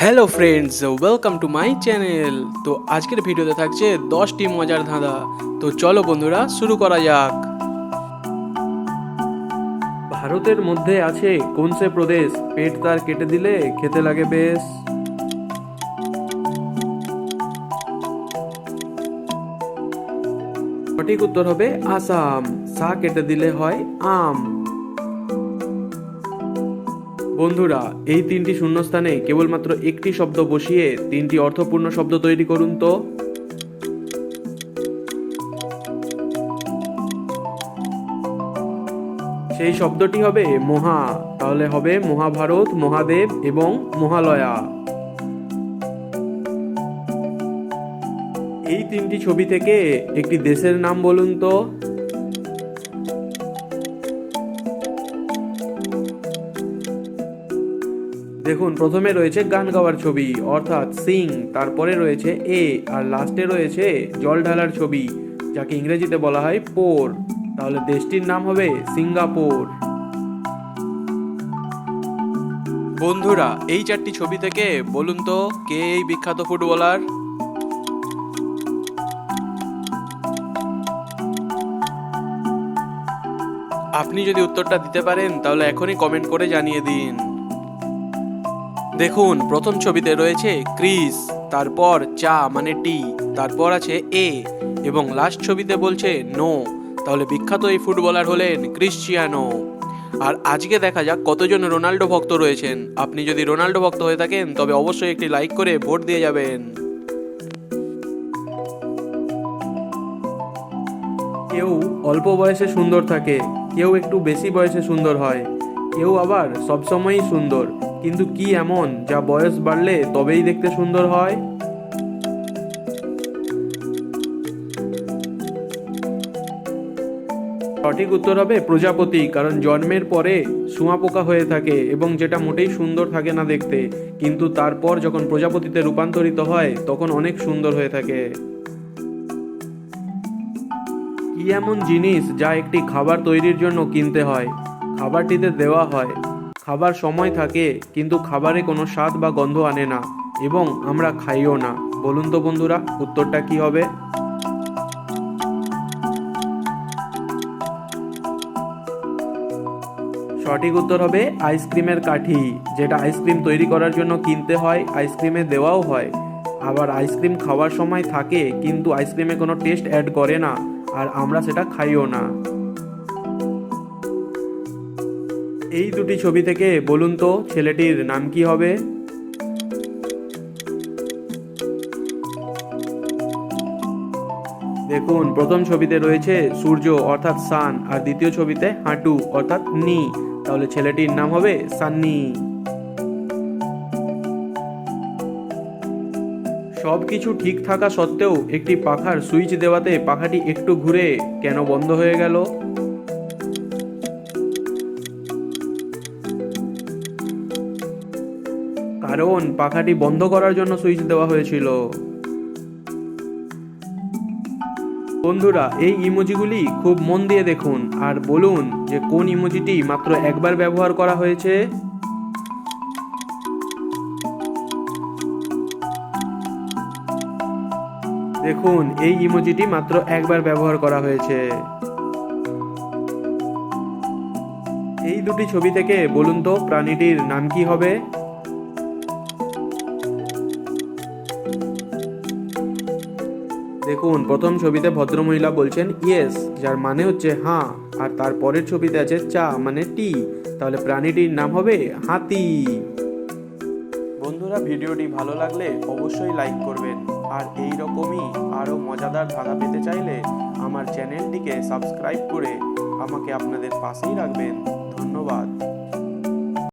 Hello friends, welcome to my channel. তো আজকের ভিডিওতে থাকছে 10টি মজার ধাঁধা। তো চলো বন্ধুরা, শুরু করা যাক। ভারতের মধ্যে আছে কোন সে প্রদেশ, পেট তার কেটে দিলে খেতে লাগে বেশ? সঠিক উত্তর হবে আসাম। সা কেটে দিলে হয় আম। বন্ধুরা, এই তিনটি শূন্যস্থানে কেবলমাত্র একটি শব্দ বসিয়ে তিনটি অর্থপূর্ণ শব্দ তৈরি করুন তো। সেই শব্দটি হবে মহা। তাহলে হবে মহাভারত, মহাদেব এবং মহালয়া। এই তিনটি ছবি থেকে একটি দেশের নাম বলুন তো। দেখুন, প্রথমে রয়েছে গান গাওয়ার ছবি অর্থাৎ সিং, তারপরে রয়েছে এ, আর লাস্টে রয়েছে জল ঢালার ছবি, যাকে ইংরেজিতে বলা হয় পোর। তাহলে দেশটির নাম হবে সিঙ্গাপুর। বন্ধুরা, এই চারটি ছবি থেকে বলুন তো কে এই বিখ্যাত ফুটবলার। আপনি যদি উত্তরটা দিতে পারেন তাহলে এখনই কমেন্ট করে জানিয়ে দিন। দেখুন, প্রথম ছবিতে রয়েছে ক্রিস, তারপর চা মানে টি, তারপর আছে এ এবং লাস্ট ছবিতে বলছে নো। তাহলে বিখ্যাত এই ফুটবলার হলেন ক্রিশ্চিয়ানো। আর আজকে দেখা যাক কতজন রোনাল্ডো ভক্ত রয়েছেন। আপনি যদি রোনাল্ডো ভক্ত হয়ে থাকেন তবে অবশ্যই একটি লাইক করে ভোট দিয়ে যাবেন। কেউ অল্প বয়সে সুন্দর থাকে, কেউ একটু বেশি বয়সে সুন্দর হয়, কেউ আবার সবসময়ই সুন্দর। কিন্তু কি এমন যা বয়স বাড়লে তবেই দেখতে সুন্দর হয়? সঠিক উত্তর হবে প্রজাপতি, কারণ জন্মের পরে শুঁয়াপোকা হয়ে থাকে এবং যেটা মোটেই সুন্দর থাকে না দেখতে, কিন্তু তারপর যখন প্রজাপতিতে রূপান্তরিত হয় তখন অনেক সুন্দর হয়ে থাকে। কি এমন জিনিস যা একটি খাবার তৈরির জন্য কিনতে হয়, খাবারটিতে দেওয়া হয়, খাবার সময় থাকে কিন্তু খাবারে কোনো স্বাদ বা গন্ধ আনে না এবং আমরা খাইও না? বলুন তো বন্ধুরা, উত্তরটা কি হবে? সঠিক উত্তর হবে আইসক্রিমের কাঠি, যেটা আইসক্রিম তৈরি করার জন্য কিনতে হয়, আইসক্রিমে দেওয়াও হয়। আবার আইসক্রিম খাওয়ার সময় থাকে কিন্তু আইসক্রিমে কোনো টেস্ট অ্যাড করে না, আর আমরা সেটা খাইও না। এই দুটি ছবি থেকে বলুন তো ছেলেটির নাম কি হবে? দেখুন, প্রথম ছবিতে রয়েছে সূর্য অর্থাৎ সান, আর দ্বিতীয় ছবিতে হাঁটু অর্থাৎ নি। তাহলে ছেলেটির নাম হবে সান্নি। সবকিছু ঠিক থাকা সত্ত্বেও একটি পাখার সুইচ দেওয়াতে পাখাটি একটু ঘুরে কেন বন্ধ হয়ে গেল? কারণ পাখাটি বন্ধ করার জন্য সুইচ দেওয়া হয়েছিল। বন্ধুরা, এই ইমোজিগুলি খুব মন দিয়ে দেখুন আর বলুন যে কোন ইমোজিটি মাত্র একবার ব্যবহার করা হয়েছে। দেখুন, এই ইমোজিটি মাত্র একবার ব্যবহার করা হয়েছে। এই দুটি ছবি থেকে বলুন তো প্রাণীটির নাম কি হবে? দেখুন, প্রথম ছবিতে ভদ্রমহিলা বলছেন ইয়েস, যার মানে হচ্ছে হ্যাঁ, আর তারপরের ছবিতে আছে চা মানে টি। তাহলে প্রাণীটির নাম হবে হাতি। বন্ধুরা, ভিডিওটি ভালো লাগলে অবশ্যই লাইক করবেন, আর এই রকমই আরও মজাদার ধাঁধা পেতে চাইলে আমার চ্যানেলটিকে সাবস্ক্রাইব করে আমাকে আপনাদের পাশেই রাখবেন। ধন্যবাদ।